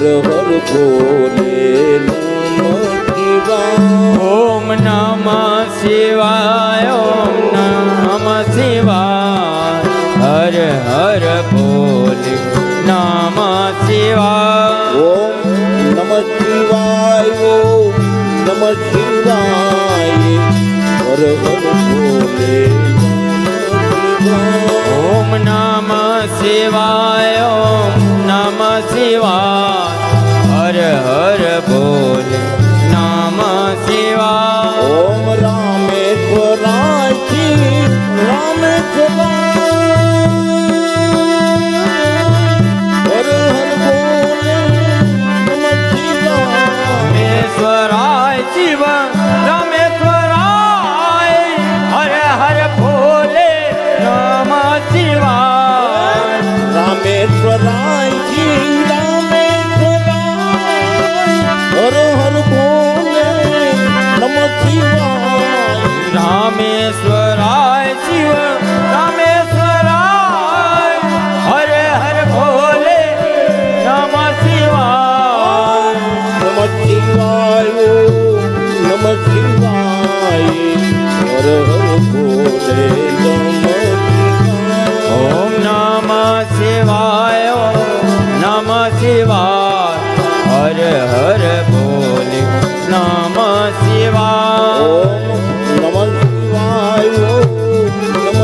હર ભોલે નમઃ શિવાય ઓમ નમઃ શિવાય ઓમ નમઃ શિવાય હર હર ભોલે નમઃ શિવાય ઓમ નમઃ શિવાય ઓમ નમઃ શિવાય હર હર ભોલે ઓમ નમઃ શિવાય ઓમ નમઃ શિવાય હર હર ભોલે નમઃ શિવાય ઓમ રામેશ્વરાય હર હર ભોલે નમઃ શિવાય રામેશ્વરાય શિવ રામેશ્વરાય હર હર ભોલે નમઃ શિવાય રામેશ્વરાય હર હર ભોલે નમઃ શિવાય રામેશ્વરાય શિવ રામેશ્વરાય હર હર ભોલે નમઃ શિવાય નમઃ શિવાય નમઃ શિવાય હર હર ભોલે નમઃ ઓમ નમઃ શિવાય ઓમ નમઃ શિવાય હર હર ભોલે નમઃ શિવાય ઓમ નમઃ શિવાય નમઃ શિવાય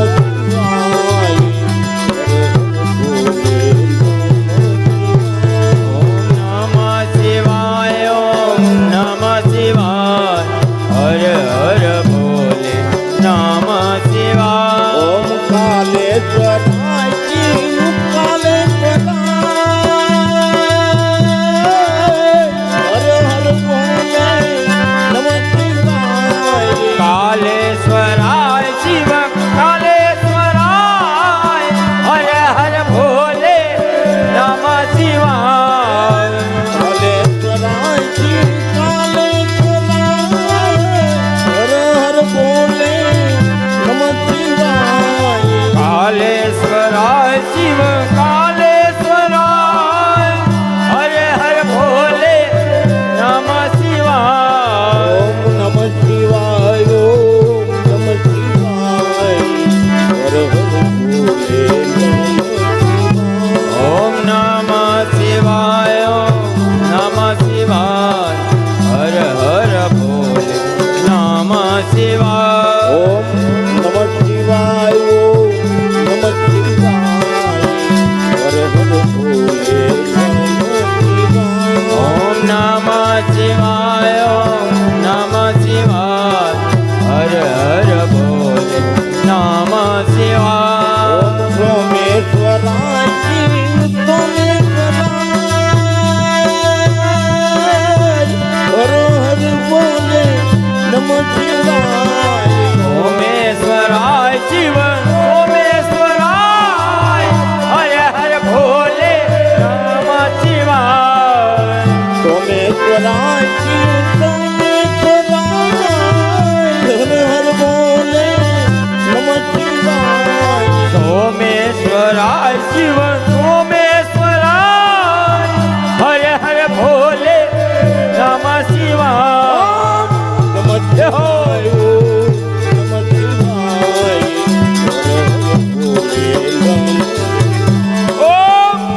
હર હર ભોલે ઓમ નમઃ શિવાય ઓમ નમઃ શિવાય હર હર ભોલે નમઃ શિવાય ઓમ કાલેશ્વરાય હર હર ભોલે નમઃ શિવાય કાલેશ્વરાય શિવ કાલેશ્વરાય હર હર ભોલે નમઃ શિવાય કાલેશ્વરાય હર હર ભોલે નમઃ શિવાય કાલેશ્વરાય શિવ કાલેશ્વરાય હર હર ભોલે નમઃ શિવાય ઓમ નમઃ શિવાય ઓમ નમઃ શિવાય હર હર ભોલે ઓમ નમઃ શિવાય ઓમ નમઃ શિવાય હર હર ભોલે નમઃ શિવાય ઓમ નમઃ શિવાય ઓમ નમઃ શિવાય હર હર ભોલે ઓમ નમઃ શિવાય ઓમ નમઃ શિવાય હર હર ભોલે નમઃ શિવાય ઓમ સોમેશ્વરાય હર હર ભોલે નમઃ શિવાય સોમેશ્વરાય શિવ સોમેશ્વરાય હર હર ભોલે નમઃ શિવાય સોમેશ્વરાય હર હર ભોલે નમઃ શિવાય સોમેશ્વરાય શિવ સોમેશ્વરાય હર હર ભોલે નમઃ શિવાય નમઃ શિવાય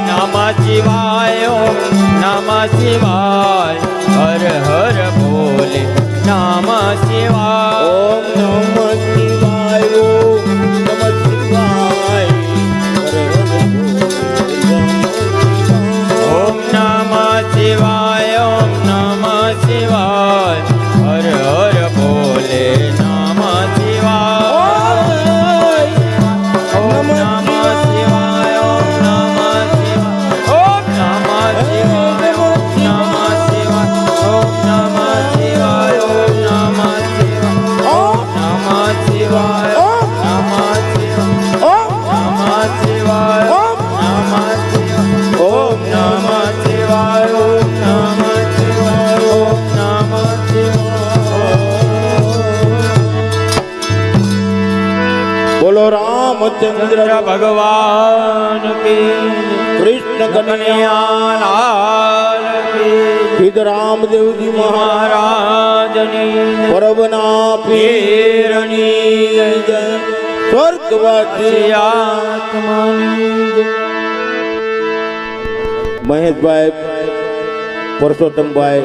નમઃ શિવાય ઓમ નમઃ શિવાય હર હર ભોલે નમઃ શિવાય ઓમ નમઃ શિવાય નમઃ શિવાય હર હર ઓમ નમઃ શિવાય ઓમ નમઃ શિવાય હર હર ભોલે નમઃ શિવાય ઓમ નમઃ શિવાય ઓમ નમઃ શિવાય ઓમ નમઃ શિવાય ઓમ નમઃ શિવાય ઓમ નમઃ શિવાય ઓમ નમઃ શિવાય ઓમ નમઃ શિવાય ઓમ નમઃ શિવાય ઓમ નમઃ શિવાય ઓમ નમઃ શિવાય ઓમ નમઃ શિવાય ઓમ નમઃ શિવાય બોલો રામચંદ્ર ભગવાન કી કૃષ્ણ કનૈયા કનૈયા લાલ સિદ્ધરામદેવજી મહારાજની પરબના પીરની જય સ્વર્ગવાસી આત્માની મહેશભાઈ પરસોત્તમભાઈ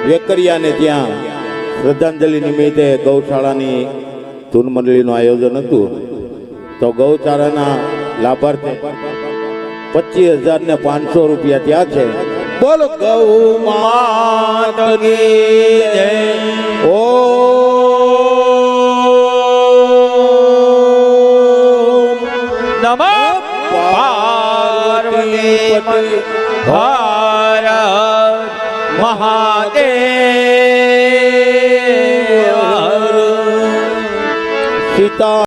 વેકરિયાને ત્યાં શ્રદ્ધાંજલિ નિમિત્તે ગૌશાળાની ધૂન મંડળીનું આયોજન હતું. તો ગૌચારાના લાભાર્થે 25,500 રૂપિયા ત્યાં છે. બોલ ગૌ માત કી જય. ઓમ નમઃ પાર્વતી પતિ હર મહાદેવ. સીતા